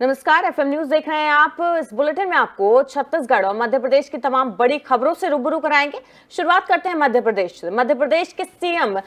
नमस्कार, FM news देख रहे हैं आप। इस बुलेटिन में आपको छत्तीसगढ़ और मध्य प्रदेश की तमाम बड़ी खबरों से रूबरू कराएंगे। शुरुआत करते हैं मध्य प्रदेश से। मध्य प्रदेश के सीएम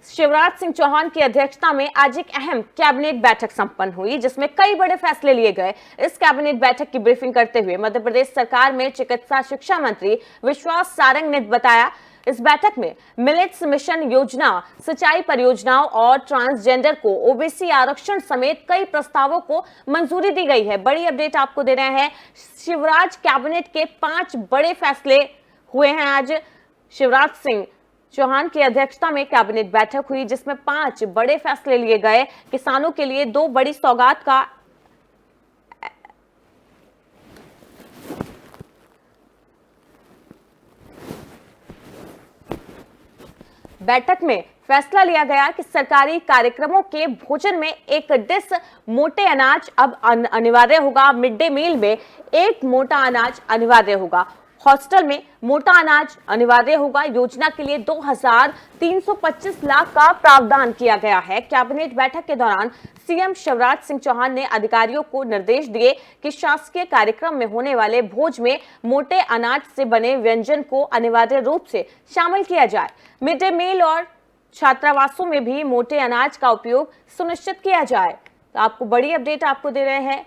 शिवराज सिंह चौहान की अध्यक्षता में आज एक अहम कैबिनेट बैठक संपन्न हुई, जिसमें कई बड़े फैसले लिए गए। इस कैबिनेट बैठक की ब्रीफिंग करते हुए मध्य प्रदेश सरकार में चिकित्सा शिक्षा मंत्री विश्वास सारंग ने बताया, इस बैठक में मिलेट्स मिशन योजना, सिंचाई परियोजनाओं और ट्रांसजेंडर को ओबीसी आरक्षण समेत कई प्रस्तावों को मंजूरी दी गई है। बड़ी अपडेट आपको दे रहे हैं, शिवराज कैबिनेट के 5 बड़े फैसले हुए हैं। आज शिवराज सिंह चौहान की अध्यक्षता में कैबिनेट बैठक हुई, जिसमें 5 बड़े फैसले लिए गए। किसानों के लिए 2 बड़ी सौगात का बैठक में फैसला लिया गया कि सरकारी कार्यक्रमों के भोजन में एक डिश मोटे अनाज अब अनिवार्य होगा। मिड डे मील में एक मोटा अनाज अनिवार्य होगा। हॉस्टल में मोटा अनाज अनिवार्य होगा। योजना के लिए 2325 लाख का प्रावधान किया गया है। कैबिनेट बैठक के दौरान सीएम शिवराज सिंह चौहान ने अधिकारियों को निर्देश दिए कि शासकीय कार्यक्रम में होने वाले भोज में मोटे अनाज से बने व्यंजन को अनिवार्य रूप से शामिल किया जाए। मिड डे मील और छात्रावासों में भी मोटे अनाज का उपयोग सुनिश्चित किया जाए। तो आपको बड़ी अपडेट आपको दे रहे हैं।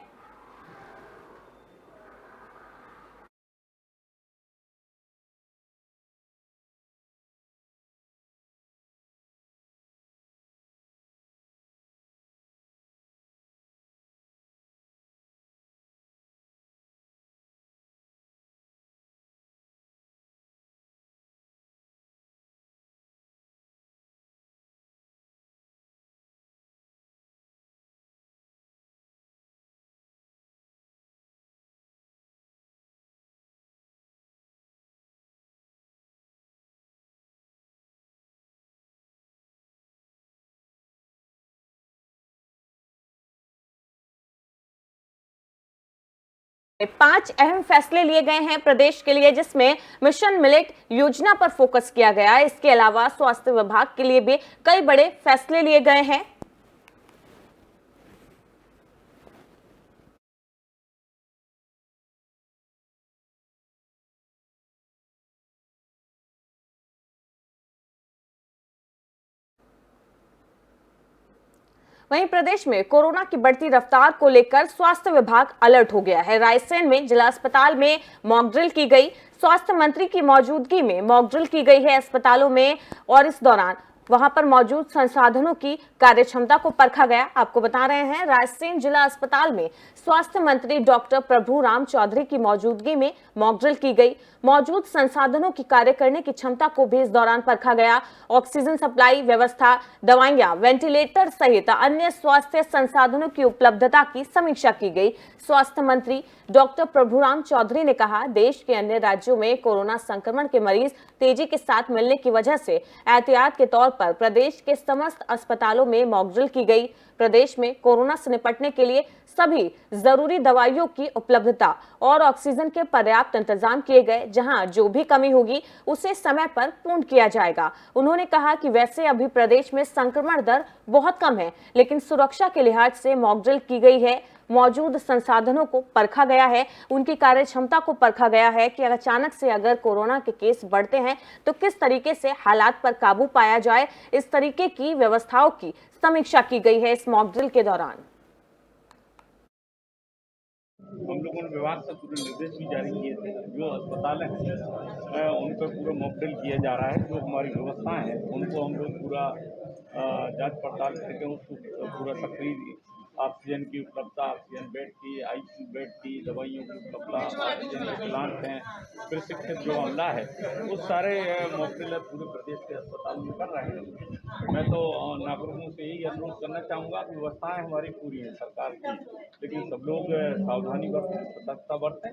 पांच अहम फैसले लिए गए हैं प्रदेश के लिए, जिसमें मिशन मिलेट योजना पर फोकस किया गया है। इसके अलावा स्वास्थ्य विभाग के लिए भी कई बड़े फैसले लिए गए हैं। वहीं प्रदेश में कोरोना की बढ़ती रफ्तार को लेकर स्वास्थ्य विभाग अलर्ट हो गया है। रायसेन में जिला अस्पताल में मॉक ड्रिल की गई। स्वास्थ्य मंत्री की मौजूदगी में मॉक ड्रिल की गई है अस्पतालों में, और इस दौरान वहां पर मौजूद संसाधनों की कार्यक्षमता को परखा गया। आपको बता रहे हैं, रायसेन जिला अस्पताल में स्वास्थ्य मंत्री डॉक्टर प्रभु राम चौधरी की मौजूदगी में मॉक ड्रिल की गई। मौजूद संसाधनों की कार्य करने की क्षमता को भी इस दौरान परखा गया। ऑक्सीजन सप्लाई व्यवस्था, दवाइयां, वेंटिलेटर सहित अन्य स्वास्थ्य संसाधनों की उपलब्धता की समीक्षा की गई। स्वास्थ्य मंत्री डॉक्टर प्रभुराम चौधरी ने कहा, देश के अन्य राज्यों में कोरोना संक्रमण के मरीज तेजी के साथ मिलने की वजह से एहतियात के तौर पर प्रदेश के समस्त अस्पतालों में मॉक ड्रिल की गई। प्रदेश में कोरोना से निपटने के लिए सभी जरूरी दवाइयों की उपलब्धता और ऑक्सीजन के पर्याप्त इंतजाम किए गए। जहां जो भी कमी होगी उसे समय पर पूर्ण किया जाएगा। उन्होंने कहा कि वैसे अभी प्रदेश में संक्रमण दर बहुत कम है, लेकिन सुरक्षा के लिहाज से मॉक ड्रिल की गई है। मौजूद संसाधनों को परखा गया है, उनकी कार्य क्षमता को परखा गया है कि अचानक से अगर कोरोना के केस बढ़ते हैं तो किस तरीके से हालात पर काबू पाया जाए। इस तरीके की व्यवस्थाओं की समीक्षा की गई है इस मॉक ड्रिल के दौरान। हम लोगों ने विभाग से पूरे निर्देश भी जारी किए थे। जो अस्पताल हैं उन पर पूरा मॉकड्रिल किया जा रहा है। जो हमारी व्यवस्थाएं हैं उनको हम लोग पूरा जांच पड़ताल करके उसको पूरा सक्रिय ऑक्सीजन की उपलब्धता, ऑक्सीजन बेड की, आईसीयू बेड की, दवाइयों की उपलब्धता, ऑक्सीजन के प्लांट हैं, प्रशिक्षित जो अमला है, वो सारे मॉकड्रिल पूरे प्रदेश के अस्पताल में कर रहे हैं। मैं तो नागरिकों से यही अनुरोध करना चाहूँगा कि व्यवस्थाएं हमारी पूरी हैं सरकार की, लेकिन सब लोग सावधानी बरतें, सतर्कता बरतें।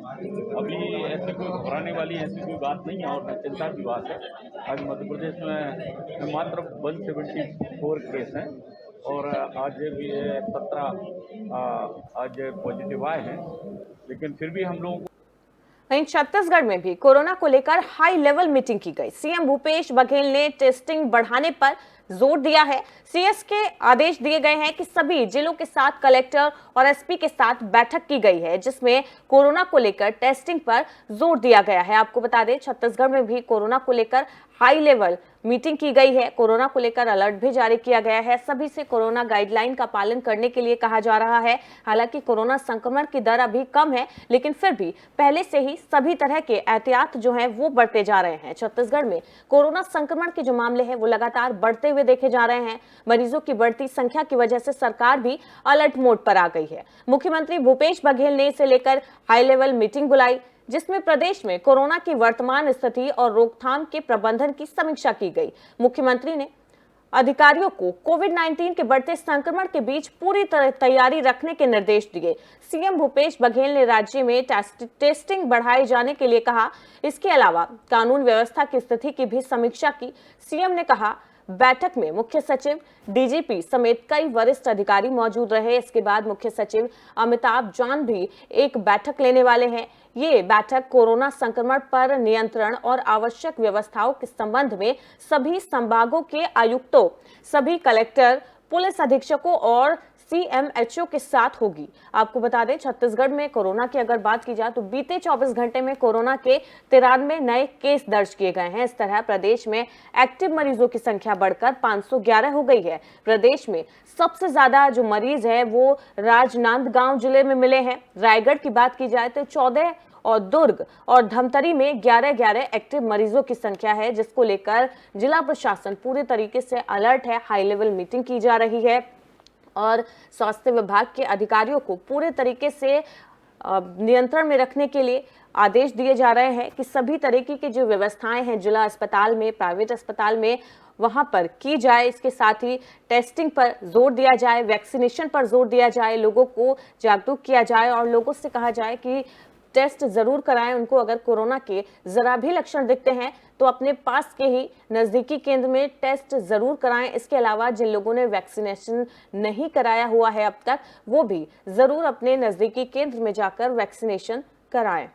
अभी ऐसी कोई घबराने वाली ऐसी कोई बात नहीं है और न चिंता की बात है। आज मध्य प्रदेश में मात्र 174 केस हैं और आज भी 17 आज पॉजिटिव आए हैं, लेकिन फिर भी हम लोगों को वहीं छत्तीसगढ़ में भी कोरोना को लेकर हाई लेवल मीटिंग की गई। सीएम भूपेश बघेल ने टेस्टिंग बढ़ाने पर जोर दिया है। सीएस के आदेश दिए गए हैं कि सभी जिलों के साथ कलेक्टर और एसपी के साथ बैठक की गई है, जिसमें कोरोना को लेकर टेस्टिंग पर जोर दिया गया है। आपको बता दें, छत्तीसगढ़ में भी कोरोना को लेकर हाई लेवल मीटिंग की गई है। कोरोना को लेकर अलर्ट भी जारी किया गया है। सभी से कोरोना गाइडलाइन का पालन करने के लिए कहा जा रहा है। हालांकि कोरोना संक्रमण की दर अभी कम है, लेकिन फिर भी पहले से ही सभी तरह के एहतियात जो हैं वो बढ़ते जा रहे हैं। छत्तीसगढ़ में कोरोना संक्रमण के जो मामले हैं वो लगातार बढ़ते हुए देखे जा रहे हैं। मरीजों की बढ़ती संख्या की वजह से सरकार भी अलर्ट मोड पर आ गई है। मुख्यमंत्री भूपेश बघेल ने इसे लेकर हाई लेवल मीटिंग बुलाई, जिसमें प्रदेश में कोरोना की वर्तमान स्थिति और रोकथाम के प्रबंधन की समीक्षा की गई। मुख्यमंत्री ने अधिकारियों को कोविड-19 के बढ़ते संक्रमण के बीच पूरी तरह तैयारी रखने के निर्देश दिए। सीएम भूपेश बघेल ने राज्य में टेस्टिंग बढ़ाए जाने के लिए कहा। इसके अलावा कानून व्यवस्था की स्थिति की भी समीक्षा की। सीएम ने कहा, बैठक में मुख्य सचिव, डीजीपी समेत कई वरिष्ठ अधिकारी मौजूद रहे। इसके बाद मुख्य सचिव अमिताभ जान भी एक बैठक लेने वाले हैं। ये बैठक कोरोना संक्रमण पर नियंत्रण और आवश्यक व्यवस्थाओं के संबंध में सभी संभागों के आयुक्तों, सभी कलेक्टर, पुलिस अधीक्षकों और सीएमएचओ के साथ होगी। आपको बता दें, छत्तीसगढ़ में कोरोना की अगर बात की जाए तो बीते 24 घंटे में कोरोना के 93 नए केस दर्ज किए गए हैं। इस तरह प्रदेश में एक्टिव मरीजों की संख्या बढ़कर 511 हो गई है। प्रदेश में सबसे ज्यादा जो मरीज है वो राजनांदगांव जिले में मिले हैं। रायगढ़ की बात की जाए तो 14 और दुर्ग और धमतरी में 11 एक्टिव मरीजों की संख्या है, जिसको लेकर जिला प्रशासन पूरे तरीके से अलर्ट है। हाई लेवल मीटिंग की जा रही है और स्वास्थ्य विभाग के अधिकारियों को पूरे तरीके से नियंत्रण में रखने के लिए आदेश दिए जा रहे हैं कि सभी तरीके की जो व्यवस्थाएं हैं जिला अस्पताल में, प्राइवेट अस्पताल में, वहां पर की जाए। इसके साथ ही टेस्टिंग पर जोर दिया जाए, वैक्सीनेशन पर जोर दिया जाए, लोगों को जागरूक किया जाए और लोगों से कहा जाए कि टेस्ट जरूर कराएं। उनको अगर कोरोना के जरा भी लक्षण दिखते हैं तो अपने पास के ही नजदीकी केंद्र में टेस्ट जरूर कराएं। इसके अलावा जिन लोगों ने वैक्सीनेशन नहीं कराया हुआ है अब तक, वो भी जरूर अपने नजदीकी केंद्र में जाकर वैक्सीनेशन कराएं।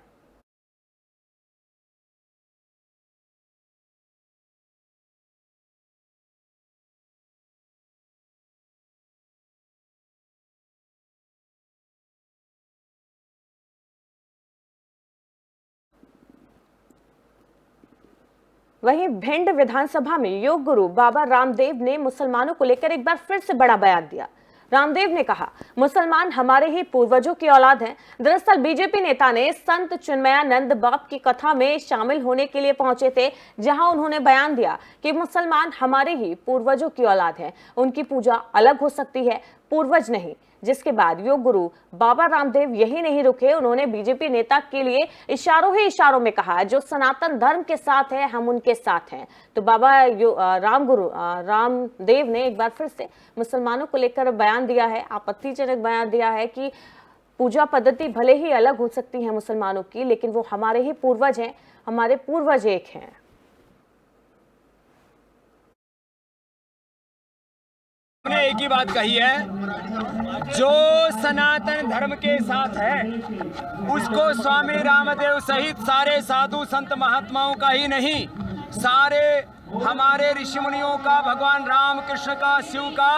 वहीं भिंड विधानसभा में योग गुरु बाबा रामदेव ने मुसलमानों को लेकर एक बार फिर से बड़ा बयान दिया। रामदेव ने कहा, मुसलमान हमारे ही पूर्वजों की औलाद हैं। दरअसल बीजेपी नेता ने संत चिन्मयानंद बाप की कथा में शामिल होने के लिए पहुंचे थे, जहां उन्होंने बयान दिया कि मुसलमान हमारे ही पूर्वजों की औलाद हैं, उनकी पूजा अलग हो सकती है, पूर्वज नहीं। जिसके बाद योग गुरु बाबा रामदेव यही नहीं रुके, उन्होंने बीजेपी नेता के लिए इशारों ही इशारों में कहा, जो सनातन धर्म के साथ है हम उनके साथ हैं। तो बाबा रामदेव ने एक बार फिर से मुसलमानों को लेकर बयान दिया है, आपत्तिजनक बयान दिया है कि पूजा पद्धति भले ही अलग हो सकती है मुसलमानों की, लेकिन वो हमारे ही पूर्वज हैं, हमारे पूर्वज एक हैं। हमने एक ही बात कही है, जो सनातन धर्म के साथ है उसको स्वामी रामदेव सहित सारे साधु संत महात्माओं का ही नहीं, सारे हमारे ऋषि मुनियों का, भगवान राम कृष्ण का, शिव का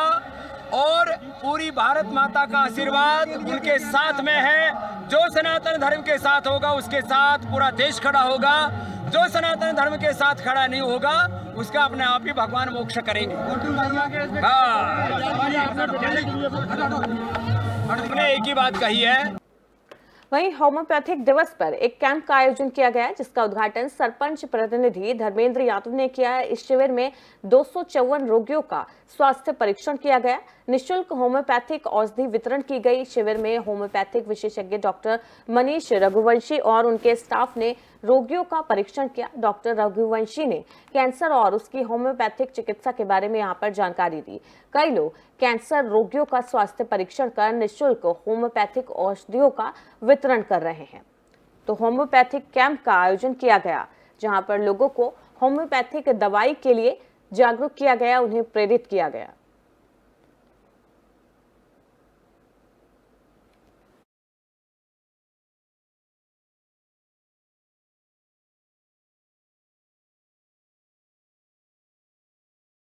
और पूरी भारत माता का आशीर्वाद उनके साथ में है। जो सनातन धर्म के साथ होगा उसके साथ पूरा देश खड़ा होगा, जो सनातन धर्म के साथ खड़ा नहीं होगा उसका अपने आप ही भगवान मोक्ष करेंगे। हमने एक ही बात कही है। वहीं होम्योपैथिक दिवस पर एक कैंप का आयोजन किया गया, जिसका उद्घाटन सरपंच प्रतिनिधि धर्मेंद्र यादव ने किया। इस शिविर में 254 रोगियों का स्वास्थ्य परीक्षण किया गया। निःशुल्क होम्योपैथिक औषधि वितरण की गई। शिविर में होम्योपैथिक विशेषज्ञ डॉक्टर मनीष रघुवंशी और उनके स्टाफ ने रोगियों का परीक्षण किया। डॉक्टर रघुवंशी ने कैंसर और उसकी होम्योपैथिक चिकित्सा के बारे में यहाँ पर जानकारी दी। कई लोग कैंसर रोगियों का स्वास्थ्य परीक्षण कर निःशुल्क होम्योपैथिक औषधियों का वितरण कर रहे हैं। तो होम्योपैथिक कैंप का आयोजन किया गया, जहां पर लोगों को होम्योपैथिक दवाई के लिए जागरूक किया गया, उन्हें प्रेरित किया गया।